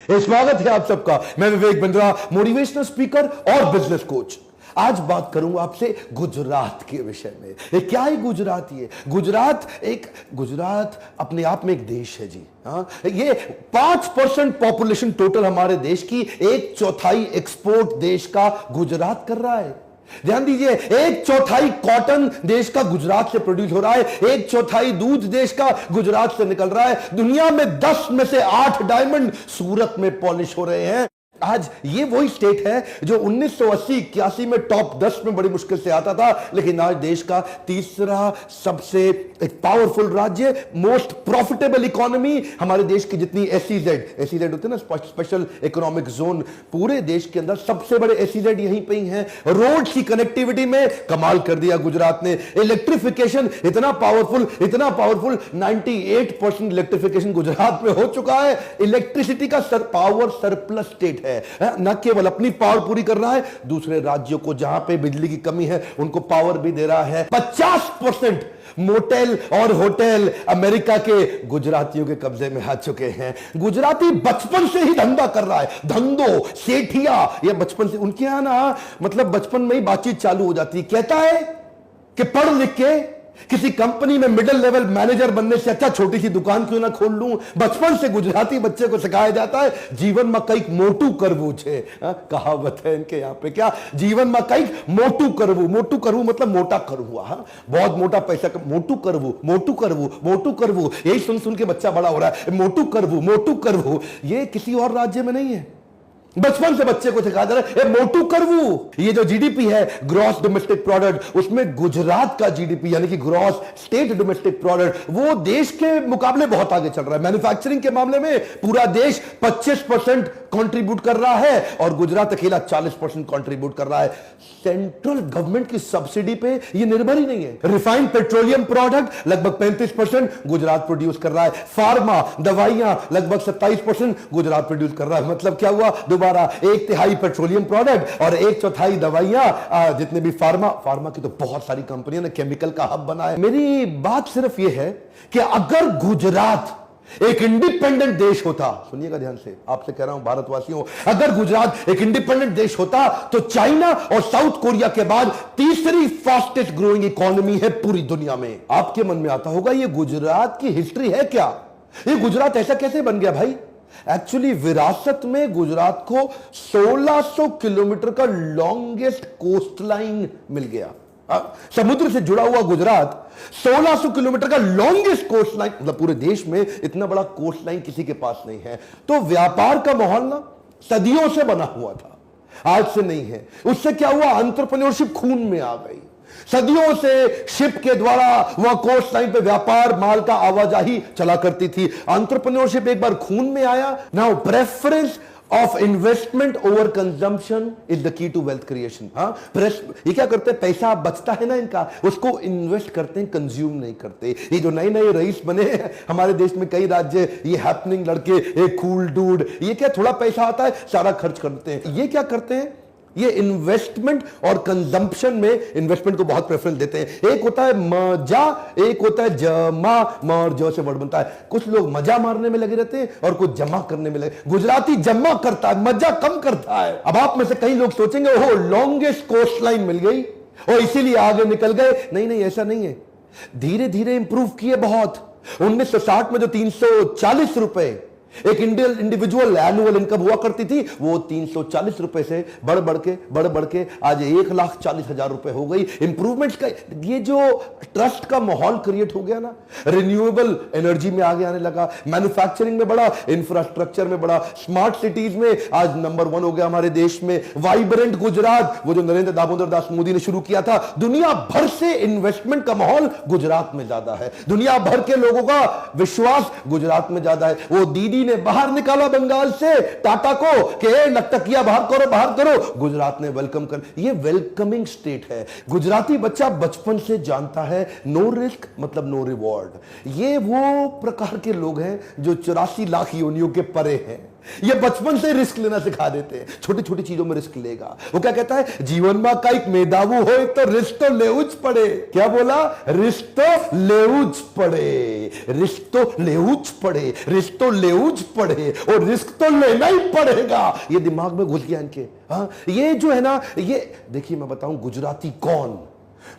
स्वागत है आप सबका। मैं विवेक बिंद्रा, मोटिवेशनल स्पीकर और बिजनेस कोच। आज बात करूंगा आपसे गुजरात के विषय में। ये क्या है गुजरात? गुजरात अपने आप में एक देश है जी। हाँ, ये 5% पॉपुलेशन टोटल हमारे देश की, 1/4 एक्सपोर्ट देश का गुजरात कर रहा है। ध्यान दीजिए, 1/4 कॉटन देश का गुजरात से प्रोड्यूस हो रहा है, 1/4 दूध देश का गुजरात से निकल रहा है। दुनिया में 10 में से 8 डायमंड सूरत में पॉलिश हो रहे हैं। आज ये वही स्टेट है जो 1980-81 में टॉप 10 में बड़ी मुश्किल से आता था, लेकिन आज देश का तीसरा सबसे एक पावरफुल राज्य, मोस्ट प्रॉफिटेबल इकोनॉमी। हमारे देश की जितनी एसईजेड होते हैं ना, स्पेशल इकोनॉमिक जोन, पूरे देश के अंदर सबसे बड़े एसईजेड यहीं पे ही हैं। रोड की कनेक्टिविटी में कमाल कर दिया गुजरात ने। इलेक्ट्रिफिकेशन इतना पावरफुल 98% इलेक्ट्रिफिकेशन गुजरात में हो चुका है। इलेक्ट्रिसिटी का पावर सरप्लस स्टेट है। न केवल अपनी पावर पूरी कर रहा है, दूसरे राज्यों को जहां पे बिजली की कमी है उनको पावर भी दे रहा है। 50% मोटेल और होटल अमेरिका के गुजरातियों के कब्जे में आ चुके हैं। गुजराती बचपन से ही धंधा कर रहा है, धंधो सेठिया, ये बचपन से उनके यहां ना, मतलब बचपन में ही बातचीत चालू हो जाती है। कहता है कि पढ़ लिख के किसी कंपनी में मिडिल लेवल मैनेजर बनने से अच्छा छोटी सी दुकान क्यों ना खोल लूं। बचपन से गुजराती बच्चे को सिखाया जाता है जीवन में कई मोटू करवू छे। कहावत है इनके यहां पे, क्या जीवन में कई मोटू करवू मतलब मोटा करवू। बहुत मोटा पैसा मोटू करवू, यही सुन सुन के बच्चा बड़ा हो रहा है। मोटू करवू ये किसी और राज्य में नहीं है, बचपन से बच्चे को सिखाया जा रहा है मोटू करवू। ये जो जीडीपी है, ग्रॉस डोमेस्टिक प्रोडक्ट, उसमें गुजरात का जीडीपी यानी कि ग्रॉस स्टेट डोमेस्टिक प्रोडक्ट, वो देश के मुकाबले बहुत आगे चल रहा है। मैन्युफैक्चरिंग के मामले में पूरा देश 25% कंट्रीब्यूट कर रहा है और गुजरात अकेला 40% कंट्रीब्यूट कर रहा है। सेंट्रल गवर्नमेंट की सब्सिडी पे ये निर्भर ही नहीं है। रिफाइंड पेट्रोलियम प्रोडक्ट लगभग 35% गुजरात प्रोड्यूस कर रहा है। फार्मा दवाइयां लगभग 27% गुजरात प्रोड्यूस कर रहा है। मतलब क्या हुआ? दोबारा 1/3 पेट्रोलियम प्रोडक्ट और 1/4 दवाइयां। जितने भी फार्मा की तो बहुत सारी कंपनियों ने केमिकल का हब बना है। मेरी बात सिर्फ यह है कि अगर गुजरात एक इंडिपेंडेंट देश होता, सुनिएगा ध्यान से, आपसे कह रहा हूं भारतवासियों, अगर गुजरात एक इंडिपेंडेंट देश होता तो चाइना और साउथ कोरिया के बाद तीसरी फास्टेस्ट ग्रोइंग इकोनॉमी है पूरी दुनिया में। आपके मन में आता होगा ये गुजरात की हिस्ट्री है क्या? ये गुजरात ऐसा कैसे बन गया भाई? एक्चुअली विरासत में गुजरात को 1600 किलोमीटर का लॉन्गेस्ट कोस्टलाइन मिल गया। समुद्र से जुड़ा हुआ गुजरात 1600 किलोमीटर का लॉन्गेस्ट कोस्ट लाइन, मतलब पूरे देश में इतना बड़ा कोस्ट लाइन किसी के पास नहीं है। तो व्यापार का माहौल ना सदियों से बना हुआ था, आज से नहीं है। उससे क्या हुआ? एंटरप्रेन्योरशिप खून में आ गई। सदियों से शिप के द्वारा वह कोस्ट लाइन पे व्यापार, माल का आवाजाही चला करती थी। एंटरप्रेन्योरशिप एक बार खून में आया। Now preference of investment over consumption is the key to wealth creation. ये क्या करते हैं? पैसा बचता है ना इनका, उसको इन्वेस्ट करते हैं, कंज्यूम नहीं करते। ये जो नए नए रईस बने हैं हमारे देश में, कई राज्य, ये हैपनिंग लड़के, एक कूल डूड, ये क्या थोड़ा पैसा आता है सारा खर्च करते हैं। ये क्या करते हैं? ये इन्वेस्टमेंट और कंजम्पशन में इन्वेस्टमेंट को बहुत प्रेफरेंस देते हैं। एक होता है मजा, एक होता है जमा। मर जो से वर्ड बनता है। कुछ लोग मजा मारने में लगे रहते हैं और कुछ जमा करने में लगे। गुजराती जमा करता है, मजा कम करता है। अब आप में से कई लोग सोचेंगे ओहो लॉन्गेस्ट कोस्ट लाइन मिल गई और इसीलिए आगे निकल गए। नहीं, ऐसा नहीं है। धीरे धीरे इंप्रूव किए बहुत। 1960 में जो 340 रुपए एक इंडिविजुअल एनुअल इनकम हुआ करती थी, वो 340 रुपए से बढ़ बढ़ के आज 1,40,000 रुपए हो गई। इंप्रूवमेंट्स का ये जो ट्रस्ट का माहौल क्रिएट हो गया ना, रिन्यूएबल एनर्जी में आगे आने लगा, मैन्युफैक्चरिंग में बड़ा, इंफ्रास्ट्रक्चर में बड़ा, स्मार्ट सिटीज में आज नंबर 1 हो गया हमारे देश में। वाइब्रेंट गुजरात, वो जो नरेंद्र दामोदर दास मोदी ने शुरू किया था। दुनिया भर से इन्वेस्टमेंट का माहौल गुजरात में ज्यादा है। दुनिया भर के लोगों का विश्वास गुजरात में ज्यादा है। वो दीदी ने बाहर निकाला बंगाल से टाटा को कि लटकिया बाहर करो, गुजरात ने वेलकम कर। ये वेलकमिंग स्टेट है। गुजराती बच्चा बचपन से जानता है नो रिस्क मतलब नो रिवॉर्ड। ये वो प्रकार के लोग हैं जो 84 लाख योनियों के परे हैं। ये बचपन से रिस्क लेना सिखा देते हैं, छोटी छोटी चीजों में रिस्क लेगा। वो क्या कहता है, जीवन में कई मेदावू हो तो रिस्क तो लेउच पड़े। क्या बोला, रिस्क तो लेउच पड़े, रिस्क तो लेउच पड़े, रिस्क तो लेउच पड़े, और रिस्क तो लेना ही पड़ेगा। ये दिमाग में घुस गया इनके। हाँ, ये जो है ना, ये देखिए मैं बताऊं, गुजराती कौन,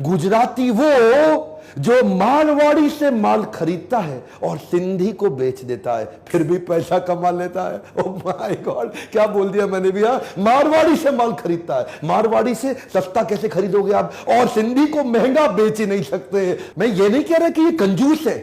गुजराती वो जो मारवाड़ी से माल खरीदता है और सिंधी को बेच देता है, फिर भी पैसा कमा लेता है। ओह माय गॉड, क्या बोल दिया मैंने भी। मारवाड़ी से माल खरीदता है, मारवाड़ी से सस्ता कैसे खरीदोगे आप, और सिंधी को महंगा बेच ही नहीं सकते। मैं ये नहीं कह रहा कि ये कंजूस है,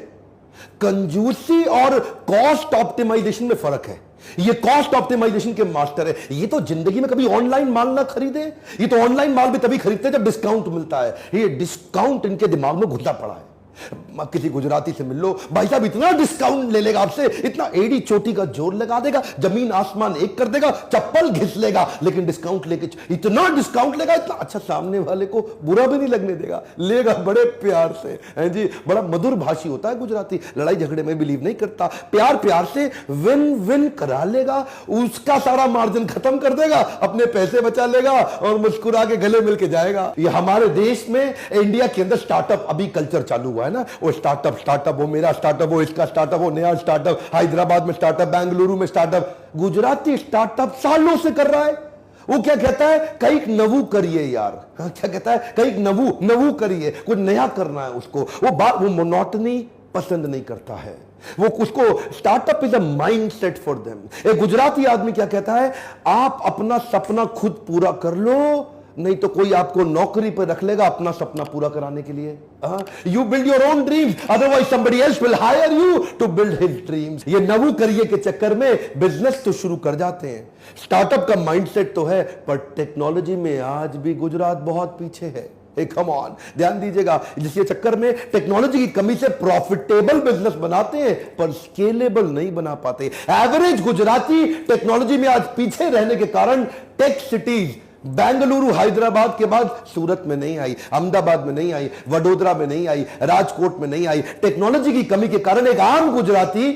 कंजूसी और कॉस्ट ऑप्टिमाइजेशन में फर्क है। ये कॉस्ट ऑप्टिमाइजेशन के मास्टर है। ये तो जिंदगी में कभी ऑनलाइन माल ना खरीदे, ये तो ऑनलाइन माल भी तभी खरीदते जब डिस्काउंट मिलता है। ये डिस्काउंट इनके दिमाग में घुसा पड़ा है। किसी गुजराती से मिल लो, भाई साहब इतना डिस्काउंट ले लेगा आपसे, इतना एड़ी चोटी का जोर लगा देगा, जमीन आसमान एक कर देगा, चप्पल घिस लेगा, लेकिन डिस्काउंट लेके इतना डिस्काउंट लेगा, इतना अच्छा, सामने वाले को बुरा भी नहीं लगने देगा, लेगा बड़े प्यार से। हैं जी, बड़ा मधुर भाषी होता है गुजराती, लड़ाई झगड़े में बिलीव नहीं करता, प्यार प्यार से विन विन करा लेगा, उसका सारा मार्जिन खत्म कर देगा, अपने पैसे बचा लेगा और मुस्कुरा के गले मिल के जाएगा। ये हमारे देश में, इंडिया के अंदर स्टार्टअप अभी कल्चर चालू हुआ है ना, वो स्टार्टअप, वो मेरा स्टार्टअप, वो इसका स्टार्टअप, वो नया स्टार्टअप, हैदराबाद में स्टार्टअप, बेंगलुरु में स्टार्टअप। गुजराती स्टार्टअप सालों से कर रहा है। वो क्या कहता है, कई नवू करिए यार। हाँ, क्या कहता है, कई नवू करिए, कुछ नया करना है उसको। वो मोनोटनी पसंद नहीं करता है, वो उसको startup is a mindset for them. एक गुजराती आदमी क्या कहता है, आप अपना सपना खुद पूरा कर लो, नहीं तो कोई आपको नौकरी पर रख लेगा अपना सपना पूरा कराने के लिए। You build your own dreams, otherwise somebody else will hire you to build his dreams. ये नवू करिए के चक्कर में बिजनेस तो शुरू कर जाते हैं। स्टार्टअप का माइंडसेट तो है, पर टेक्नोलॉजी में आज भी गुजरात बहुत पीछे है। कम ऑन, ध्यान दीजिएगा, जिसके चक्कर में टेक्नोलॉजी की कमी से प्रॉफिटेबल बिजनेस बनाते हैं पर स्केलेबल नहीं बना पाते। एवरेज गुजराती टेक्नोलॉजी में आज पीछे रहने के कारण टेक सिटीज बेंगलुरु हैदराबाद के बाद सूरत में नहीं आई, अहमदाबाद में नहीं आई, वडोदरा में नहीं आई, राजकोट में नहीं आई। टेक्नोलॉजी की कमी के कारण एक आम गुजराती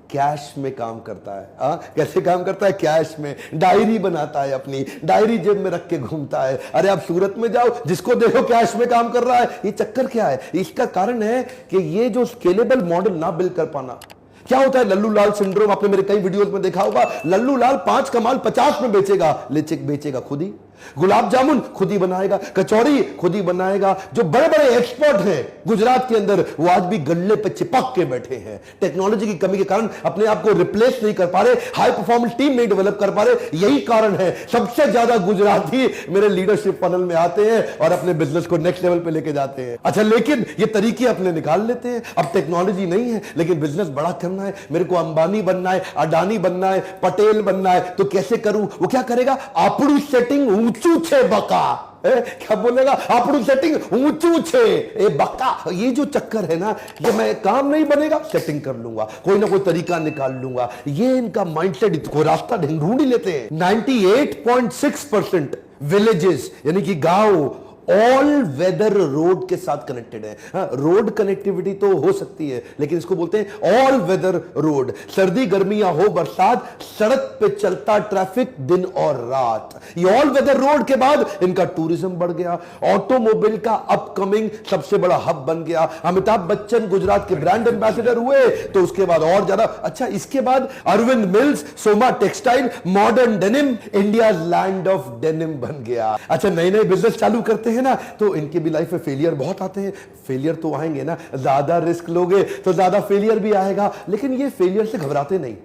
कैश में काम करता है। कैसे काम करता है, कैश में डायरी बनाता है, अपनी डायरी जेब में रख के घूमता है। अरे आप सूरत में जाओ, जिसको देखो कैश में काम कर रहा है। ये चक्कर क्या है, इसका कारण है कि ये जो स्केलेबल मॉडल ना बिल्ड कर पाना। क्या होता है, लल्लू लाल सिंड्रोम, आपने मेरे कई वीडियोस में देखा होगा। लल्लू लाल 5 का माल 50 में बेचेगा, बेचेगा खुद ही। गुलाब जामुन खुद ही बनाएगा, कचौड़ी खुद ही बनाएगा। जो बड़े बड़े एक्सपर्ट हैं गुजरात के अंदर, वो आज भी गल्ले पे चिपक के बैठे हैं। टेक्नोलॉजी की कमी के कारण अपने आप को रिप्लेस नहीं कर पा रहे, हाई परफॉर्मेंस टीम नहीं डेवलप कर पा रहे। यही कारण है सबसे ज्यादा गुजराती मेरे लीडरशिप पैनल में आते हैं और अपने बिजनेस को नेक्स्ट लेवल पे लेके जाते हैं। अच्छा, लेकिन ये तरीके अपने निकाल लेते हैं। अब टेक्नोलॉजी नहीं है, लेकिन बिजनेस बड़ा करना है, मेरे को अंबानी बनना है, अडानी बनना है, पटेल बनना है, तो कैसे करूं? वो क्या करेगा, आपड़ू सेटिंग ऊंचू छे बका। क्या बोलेगा, आपड़ू सेटिंग ऊंचू छे ए बका। ये जो चक्कर है ना, ये मैं काम नहीं बनेगा, सेटिंग कर लूंगा, कोई ना कोई तरीका निकाल लूंगा। ये इनका माइंडसेट, को रास्ता ढूंढ ही लेते हैं। 98.6% विलेजेस यानी कि गांव ऑल वेदर रोड के साथ कनेक्टेड है। रोड कनेक्टिविटी तो हो सकती है, लेकिन इसको बोलते हैं ऑल वेदर रोड। सर्दी गर्मियां हो बरसात, सड़क पे चलता ट्रैफिक दिन और रात। ये ऑल वेदर रोड के बाद इनका टूरिज्म बढ़ गया, ऑटोमोबाइल का अपकमिंग सबसे बड़ा हब बन गया। अमिताभ बच्चन गुजरात के ब्रांड एम्बेसडर हुए, तो उसके बाद और ज्यादा। अच्छा, इसके बाद Arvind Mills, Soma textile, modern denim, India land of denim बन गया। अच्छा, नए नए बिजनेस चालू करते हैं ना, तो इनके भी लाइफ में फेलियर बहुत आते हैं। फेलियर तो आएंगे ना, ज्यादा रिस्क लोगे तो ज्यादा फेलियर भी आएगा, लेकिन ये फेलियर से घबराते नहीं।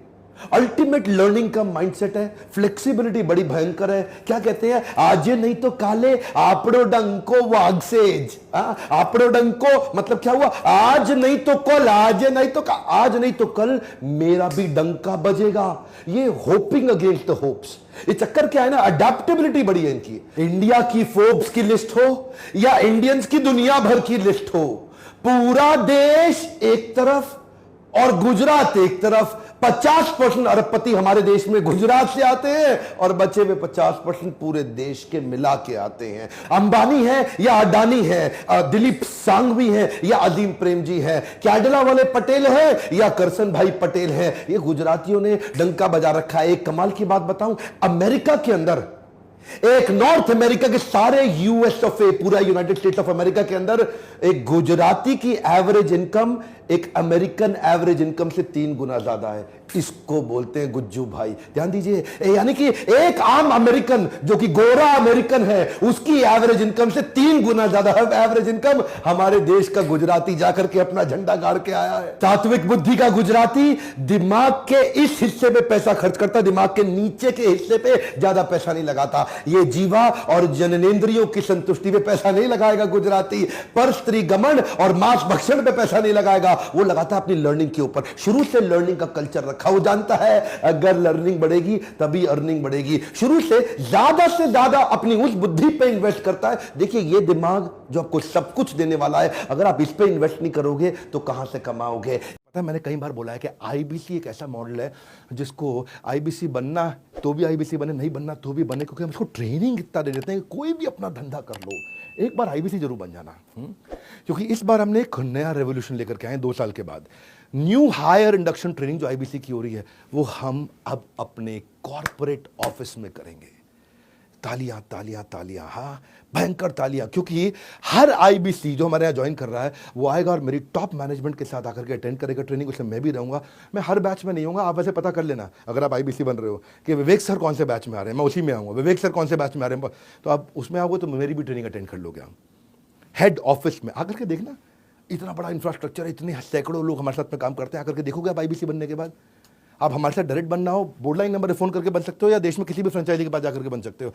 अल्टीमेट लर्निंग का माइंडसेट है, फ्लेक्सिबिलिटी बड़ी भयंकर है। क्या कहते हैं, आज नहीं तो काले आपड़ो डंको वागसेज। आपड़ो डंको मतलब क्या हुआ, आज नहीं तो कल, आज नहीं तो कल मेरा भी डंका बजेगा। ये होपिंग अगेंस्ट द होप्स। ये चक्कर क्या है ना, अडेप्टेबिलिटी बड़ी है इनकी। इंडिया की फोर्ब्स की लिस्ट हो या इंडियंस की दुनिया भर की लिस्ट हो, पूरा देश एक तरफ और गुजरात एक तरफ। 50% अरबपति हमारे देश में गुजरात से आते हैं और बचे हुए 50% पूरे देश के मिला के आते हैं। अंबानी है या अडानी है, दिलीप सांघवी है या अजीम प्रेमजी है, कैडला वाले पटेल है या करसन भाई पटेल है, ये गुजरातियों ने डंका बजा रखा है। एक कमाल की बात बताऊं, अमेरिका के अंदर, एक नॉर्थ अमेरिका के सारे यूएस ऑफ ए, पूरा यूनाइटेड स्टेट्स ऑफ अमेरिका के अंदर एक गुजराती की एवरेज इनकम एक अमेरिकन एवरेज इनकम से 3 गुना ज्यादा है। इसको बोलते हैं गुज्जू भाई। ध्यान दीजिए, यानी कि एक आम अमेरिकन जो कि गोरा अमेरिकन है, उसकी एवरेज इनकम से 3 गुना ज्यादा एवरेज इनकम हमारे देश का गुजराती जाकर के अपना झंडा गाड़ के आया है। सात्विक बुद्धि का गुजराती दिमाग के इस हिस्से पे पैसा खर्च करता, दिमाग के नीचे के हिस्से पे ज्यादा पैसा नहीं लगाता। ये जीवा और जननेंद्रियों की संतुष्टि पे पैसा नहीं लगाएगा गुजराती, पर स्त्री गमन और मांस भक्षण पे पैसा नहीं लगाएगा, वो लगाता है अपनी लर्निंग के ऊपर। शुरू से लर्निंग का कल्चर रखा, वो जानता है अगर लर्निंग बढ़ेगी तभी अर्निंग बढ़ेगी। शुरू से ज्यादा अपनी उस बुद्धि पे इन्वेस्ट करता है। देखिए, ये दिमाग जो आपको सब कुछ देने वाला है, अगर आप इस पे इन्वेस्ट नहीं करोगे तो कहां से कमाओगे। पता है, मैंने कई बार बोला है कि आईबीसी एक ऐसा मॉडल है जिसको आईबीसी बनना तो भी आईबीसी बने, नहीं बनना तो भी बने, क्योंकि हम उसको ट्रेनिंग इतना दे देते हैं कि कोई भी अपना धंधा कर लो, एक बार आईबीसी जरूर बन जाना। क्योंकि इस बार हमने एक नया रेवोल्यूशन लेकर के आए 2 साल के बाद। न्यू हायर इंडक्शन ट्रेनिंग जो आईबीसी की हो रही है, वो हम अब अपने कॉर्पोरेट ऑफिस में करेंगे। तालियां तालियां तालियां, हाँ भयंकर तालियां, क्योंकि हर आईबीसी जो हमारे यहाँ ज्वाइन कर रहा है वो आएगा और मेरी टॉप मैनेजमेंट के साथ आकर के अटेंड करेगा ट्रेनिंग। उसमें मैं भी रहूंगा। मैं हर बैच में नहीं होऊंगा, आप वैसे पता कर लेना अगर आप आईबीसी बन रहे हो कि विवेक सर कौन से बैच में आ रहे हैं, मैं उसी में आऊंगा। विवेक सर कौन से बैच में आ रहे हैं, तो आप उसमें आओगे तो मेरी भी ट्रेनिंग अटेंड कर लोगे। आप हेड ऑफिस में आकर के देखना, इतना बड़ा इंफ्रास्ट्रक्चर है, इतने सैकड़ों लोग हमारे साथ में काम करते हैं। आकर के देखोगे आप आईबीसी बनने के बाद। आप हमारे साथ डायरेक्ट बनना हो, बोर्ड लाइन नंबर फोन करके बन सकते हो, या देश में किसी भी फ्रेंचाइजी के पास जाकर के बन सकते हो।